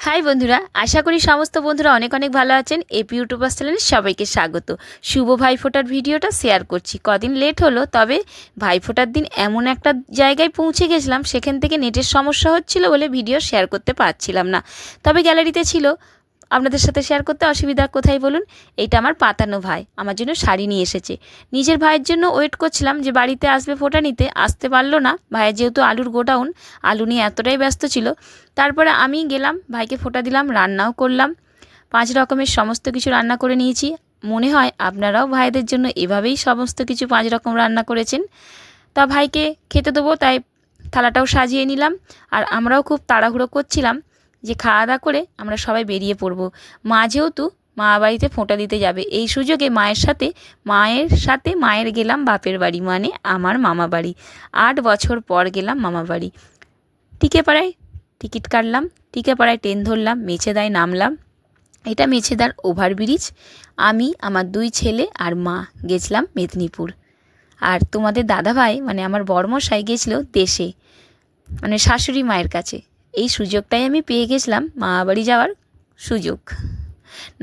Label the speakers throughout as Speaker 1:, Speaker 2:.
Speaker 1: High বন্ধুরা, আশা করি সমস্ত বন্ধুরা অনেক অনেক ভালো আছেন। এপি ইউটিউবার্স চ্যানেলে সবাইকে স্বাগত। শুভ ভাইফোঁটার ভিডিওটা শেয়ার করছি। কদিন লেট হলো, তবে ভাইফোঁটার দিন এমন একটা জায়গায় পৌঁছে গেছিলাম, সেখান থেকে নেটের সমস্যা হচ্ছিল বলে ভিডিও শেয়ার করতে পারছিলাম না। তবে গ্যালারিতে ছিল, আপনাদের সাথে শেয়ার করতে অসুবিধা কোথায় বলুন। এইটা আমার পাতানো ভাই আমার জন্য শাড়ি নিয়ে এসেছে। নিজের ভাইয়ের জন্য ওয়েট করছিলাম যে বাড়িতে আসবে ফোঁটা নিতে, আসতে পারলো না। ভাইয়ের যেহেতু আলুর গোডাউন, আলু নিয়ে এতটাই ব্যস্ত ছিল। তারপরে আমি গেলাম, ভাইকে ফোঁটা দিলাম, রান্নাও করলাম। 5 রকমের সমস্ত কিছু রান্না করে নিয়েছি। মনে হয় আপনারাও ভাইদের জন্য এভাবেই সমস্ত কিছু 5 রকম রান্না করেছেন। তা ভাইকে খেতে দেবো, তাই থালাটাও সাজিয়ে নিলাম। আর আমরাও খুব তাড়াহুড়ো করছিলাম যে খাওয়া দাওয়া করে আমরা সবাই বেরিয়ে পড়ব। মা যেহেতু মা বাড়িতে ফোঁটা দিতে যাবে, এই সুযোগে মায়ের গেলাম বাপের বাড়ি, মানে আমার মামা বাড়ি। 8 বছর পর গেলাম মামা বাড়ি। টিকেপাড়ায় টিকিট কাটলাম, টিকেপাড়ায় ট্রেন ধরলাম, মেছেদায় নামলাম। এটা মেছেদার ওভারব্রিজ। আমি, আমার 2 ছেলে আর মা গেছিলাম মেদিনীপুর। আর তোমাদের দাদাভাই মানে আমার বড়মশাই গেছিল দেশে, মানে শাশুড়ি মায়ের কাছে। এই সুযোগটাই আমি পেয়ে গেছিলাম, মামা বাড়ি যাওয়ার সুযোগ,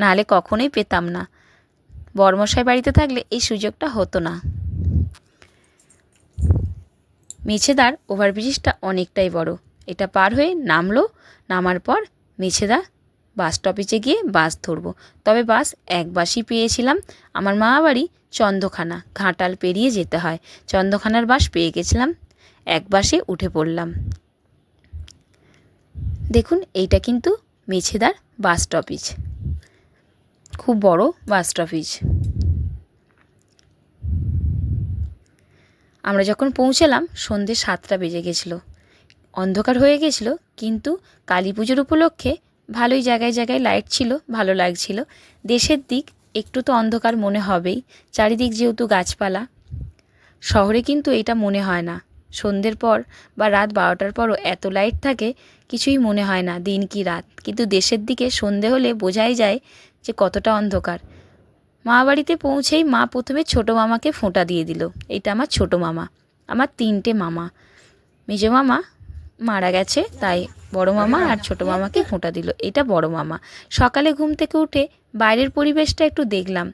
Speaker 1: নাহলে কখনোই পেতাম না। বড়মশাই বাড়িতে থাকলে এই সুযোগটা হতো না। মেছেদার ওভারব্রিজটা অনেকটাই বড়। এটা পার হয়ে নামার পর মেছেদা বাস স্টপেজে গিয়ে বাস ধরবো। তবে বাস এক বাসই পেয়েছিলাম। আমার মামা বাড়ি চন্দ্রখানা, ঘাটাল পেরিয়ে যেতে হয়। চন্দ্রখানার বাস পেয়ে গেছিলাম, এক বাসে উঠে পড়লাম। দেখুন, এইটা কিন্তু মেছেদার বাস স্টপেজ, খুব বড় বাস স্টপেজ। আমরা যখন পৌঁছালাম সন্ধ্যে 7টা বেজে গেছিলো, অন্ধকার হয়ে গেছিলো। কিন্তু কালী পুজোর উপলক্ষে ভালোই জায়গায় জায়গায় লাইট ছিল, ভালো লাগছিল। দেশের দিক একটু তো অন্ধকার মনে হবেই, চারিদিক যেহেতু গাছপালা। শহরে কিন্তু এটা মনে হয় না। সন্ধ্যের পর বা রাত 12টার পরও এত লাইট থাকে, কিছুই মনে হয় না দিন কি রাত। কিন্তু দেশের দিকে সন্ধে হলে বোঝাই যায় যে কতটা অন্ধকার। মা বাড়িতে পৌঁছেই মা প্রথমে ছোটো মামাকে ফোঁটা দিয়ে দিল। এটা আমার ছোটো মামা। আমার 3টে মামা, মেজো মামা মারা গেছে, তাই বড় মামা আর ছোটো মামাকে ফোঁটা দিল। এটা বড় মামা। সকালে ঘুম থেকে উঠে বাইরের পরিবেশটা একটু দেখলাম,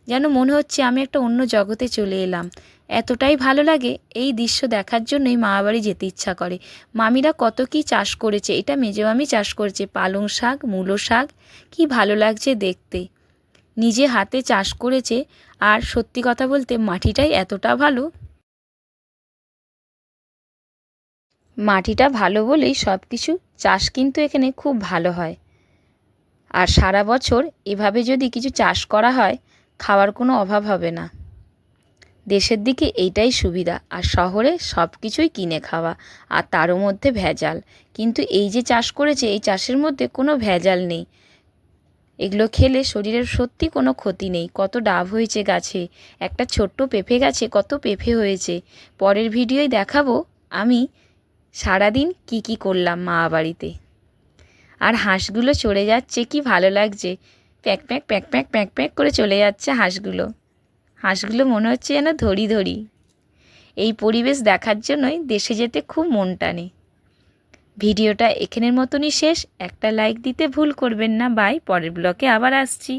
Speaker 1: যেন মনে হচ্ছে আমি একটা অন্য জগতে চলে এলাম। এতটাই ভালো লাগে, এই দৃশ্য দেখার জন্যই মামা বাড়ি যেতে ইচ্ছা করে। মামিরা কত কি চাষ করেছে, এটা মেজো মামি চাষ করেছে পালং শাক, মূলো শাক, কি ভালো লাগছে দেখতে। নিজে হাতে চাষ করেছে। আর সত্যি কথা বলতে মাটিটাই এতটা ভালো, মাটিটা ভালো বলেই সব কিছু চাষ কিন্তু এখানে খুব ভালো হয়। আর সারা বছর এভাবে যদি কিছু চাষ করা হয়, খাওয়ার কোনো অভাব হবে না। দেশের দিকে এইটাই সুবিধা, আর শহরে সব কিছুই কিনে খাওয়া, আর তারও মধ্যে ভেজাল। কিন্তু এই যে চাষ করেছে, এই চাষের মধ্যে কোনো ভেজাল নেই। এগুলো খেলে শরীরের সত্যি কোনো ক্ষতি নেই। কত ডাব হয়েছে গাছে, একটা ছোট্ট পেঁপে গাছে কত পেঁপে হয়েছে। পরের ভিডিওয় দেখাবো আমি সারাদিন কি করলাম মা বাড়িতে। আর হাঁসগুলো চড়ে যাচ্ছে, কি ভালো লাগছে। Pack pack pack pack pack pack করে চলে যাচ্ছে হাঁসগুলো মনে হচ্ছে যেন ধরি। এই পরিবেশ দেখার জন্যই দেশে যেতে খুব মন টানে। ভিডিওটা এখানের মতনই শেষ। একটা লাইক দিতে ভুল করবেন না। বাই, পরের ব্লগে আবার আসছি।